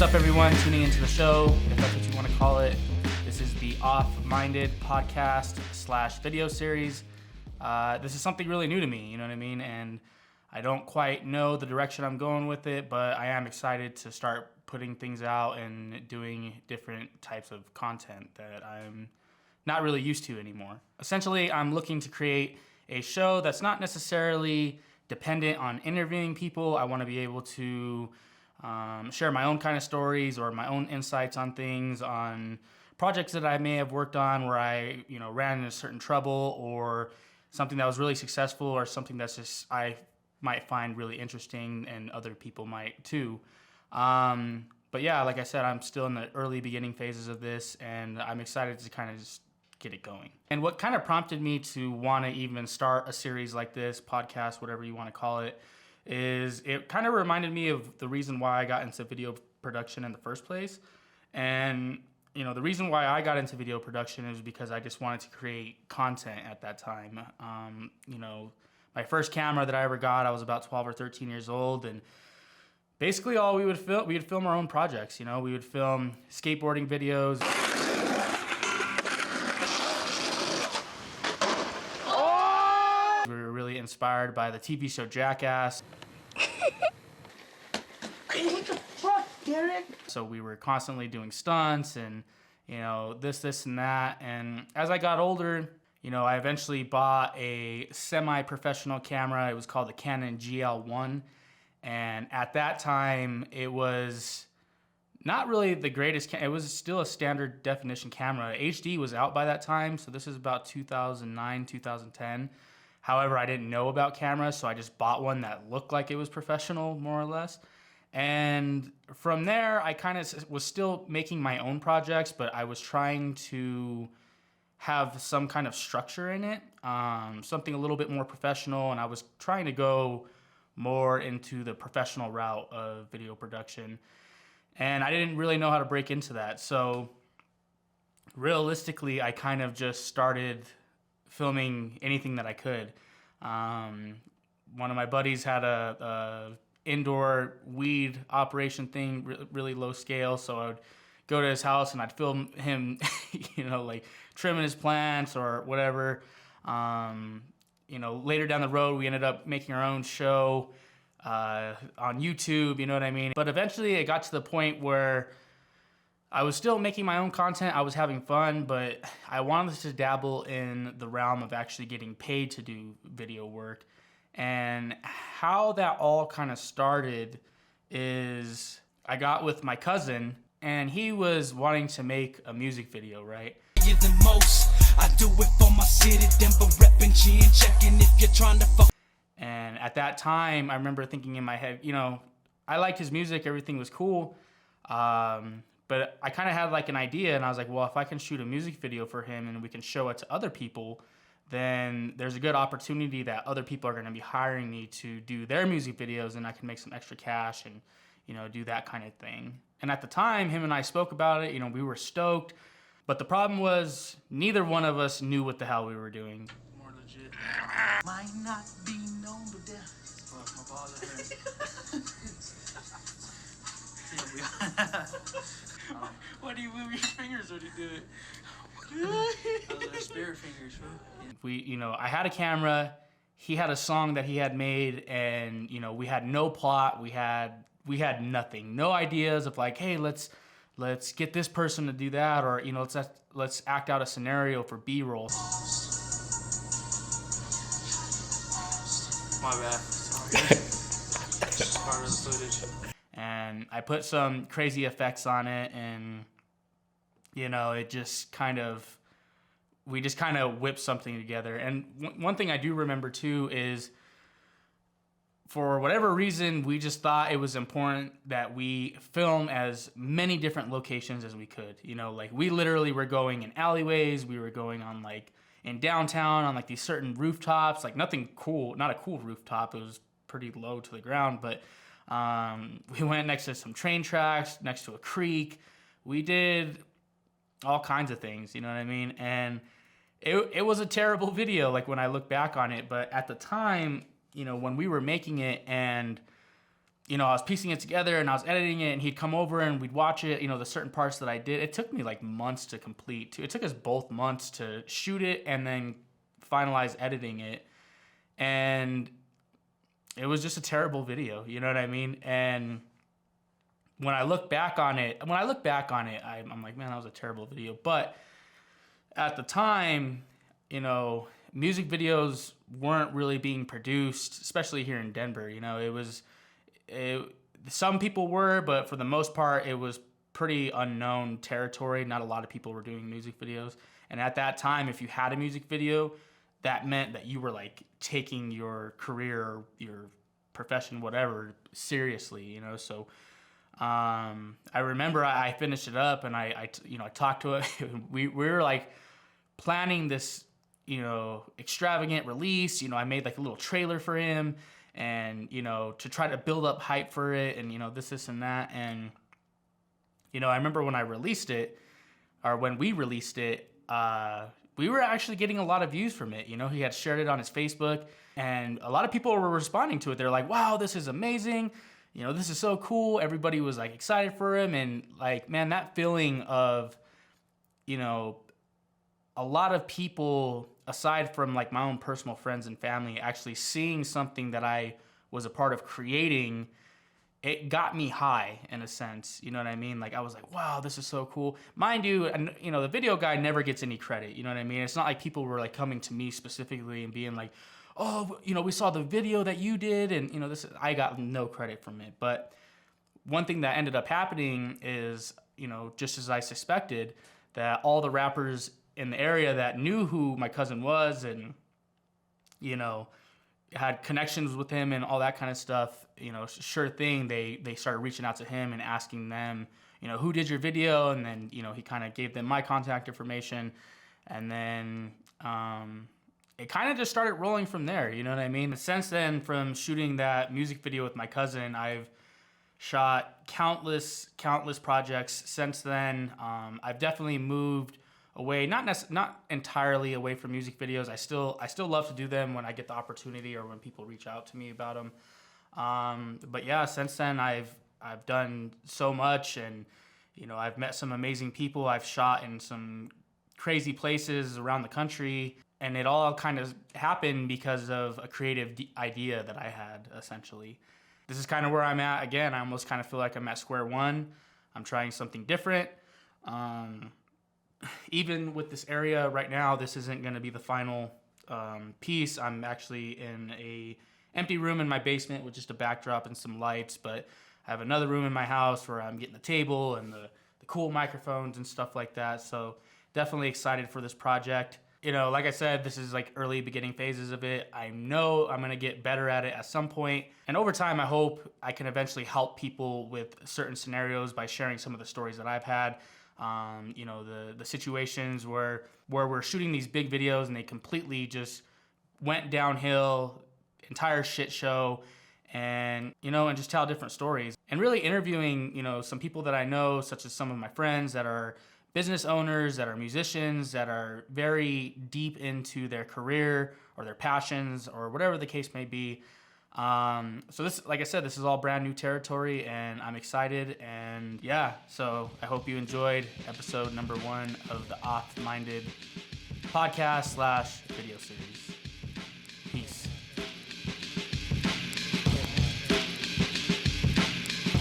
up, everyone tuning into the show, if that's what you want to call it? This is the Off-Minded podcast / video series. This is something really new to me, you know what I mean? And I don't quite know the direction I'm going with it, but I am excited to start putting things out and doing different types of content that I'm not really used to anymore. Essentially, I'm looking to create a show that's not necessarily dependent on interviewing people. I want to be able to share my own kind of stories or my own insights on things, on projects that I may have worked on where I, ran into certain trouble, or something that was really successful, or something that's just I might find really interesting and other people might too. But yeah, like I said, I'm still in the early beginning phases of this, and I'm excited to kind of just get it going. And what kind of prompted me to want to even start a series like this, podcast, whatever you want to call it, is it kind of reminded me of the reason why I got into video production in the first place. And, the reason why I got into video production is because I just wanted to create content at that time. My first camera that I ever got, I was about 12 or 13 years old, and basically all we would film our own projects. We would film skateboarding videos. We were really inspired by the TV show Jackass. What the fuck, Derek? So we were constantly doing stunts and, this and that. And as I got older, I eventually bought a semi-professional camera. It was called the Canon GL1. And at that time, it was not really the greatest. It was still a standard definition camera. HD was out by that time. So this is about 2009, 2010. However, I didn't know about cameras, so I just bought one that looked like it was professional, more or less. And from there, I kind of was still making my own projects, but I was trying to have some kind of structure in it, something a little bit more professional, and I was trying to go more into the professional route of video production. And I didn't really know how to break into that. So realistically, I kind of just started filming anything that I could. One of my buddies had a indoor weed operation thing, really low scale, so I would go to his house and I'd film him, like trimming his plants or whatever. Later down the road, we ended up making our own show on YouTube, you know what I mean? But eventually it got to the point where I was still making my own content. I was having fun, but I wanted to dabble in the realm of actually getting paid to do video work. And how that all kind of started is I got with my cousin, and he was wanting to make a music video, right? I do it for my city, Denver reppin' G and checking if you're trying to fuck. And at that time, I remember thinking in my head, I liked his music, everything was cool. But I kind of had like an idea, and I was like, well, if I can shoot a music video for him and we can show it to other people, then there's a good opportunity that other people are going to be hiring me to do their music videos, and I can make some extra cash and, do that kind of thing. And at the time, him and I spoke about it, we were stoked. But the problem was neither one of us knew what the hell we were doing. More legit. Might not be known, but death. My balls are hurt. Why do you move your fingers when you do it? Those are spirit fingers, bro. I had a camera. He had a song that he had made, and we had no plot. We had nothing, no ideas of like, hey, let's get this person to do that, or let's act out a scenario for B-roll. My bad. Sorry. Part of the footage. And I put some crazy effects on it, and it just we just kind of whipped something together. And one thing I do remember too is, for whatever reason, we just thought it was important that we film as many different locations as we could. We literally were going in alleyways, we were going on in downtown on these certain rooftops, nothing cool, not a cool rooftop, it was pretty low to the ground, but we went next to some train tracks, next to a creek. We did all kinds of things, you know what I mean? And it was a terrible video, when I look back on it, but at the time, when we were making it and I was piecing it together and I was editing it, and he'd come over and we'd watch it, the certain parts that I did. It took me like months to complete too. It took us both months to shoot it and then finalize editing it. And it was just a terrible video, you know what I mean? And when I look back on it, I'm like, man, that was a terrible video. But at the time, music videos weren't really being produced, especially here in Denver. Some people were, but for the most part, it was pretty unknown territory. Not a lot of people were doing music videos. And at that time, if you had a music video, that meant that you were like taking your career, your profession, whatever, seriously, So I remember I finished it up and I talked to it. we were like planning this, extravagant release. I made like a little trailer for him and, to try to build up hype for it and, this and that. And, I remember when we released it, we were actually getting a lot of views from it. He had shared it on his Facebook and a lot of people were responding to it. They're like, wow, this is amazing. This is so cool. Everybody was like excited for him. And like, man, that feeling of, a lot of people, aside from like my own personal friends and family, actually seeing something that I was a part of creating, it got me high in a sense. You know what I mean? Like I was like, wow, this is so cool. Mind you, and the video guy never gets any credit. You know what I mean? It's not like people were like coming to me specifically and being like, oh, we saw the video that you did, and I got no credit from it. But one thing that ended up happening is, just as I suspected, that all the rappers in the area that knew who my cousin was and, had connections with him and all that kind of stuff, sure thing, they started reaching out to him and asking them, who did your video? And then, he kind of gave them my contact information. And then it kind of just started rolling from there, you know what I mean? Since then, from shooting that music video with my cousin, I've shot countless projects since then. I've definitely moved away, not entirely away from music videos. I still love to do them when I get the opportunity or when people reach out to me about them. But yeah, since then I've done so much, and I've met some amazing people. I've shot in some crazy places around the country, and it all kind of happened because of a creative idea that I had. Essentially, this is kind of where I'm at again. I almost kind of feel like I'm at square one. I'm trying something different. Even with this area right now, this isn't going to be the final piece. I'm actually in a empty room in my basement with just a backdrop and some lights, but I have another room in my house where I'm getting the table and the cool microphones and stuff like that. So definitely excited for this project. Like I said, this is like early beginning phases of it. I know I'm going to get better at it at some point. And over time, I hope I can eventually help people with certain scenarios by sharing some of the stories that I've had. The situations where we're shooting these big videos and they completely just went downhill, entire shit show, and just tell different stories. And really interviewing, some people that I know, such as some of my friends that are business owners, that are musicians, that are very deep into their career or their passions or whatever the case may be. So this, like I said, this is all brand new territory, and I'm excited. And yeah, so I hope you enjoyed episode number 1 of the Off-Minded podcast / video series.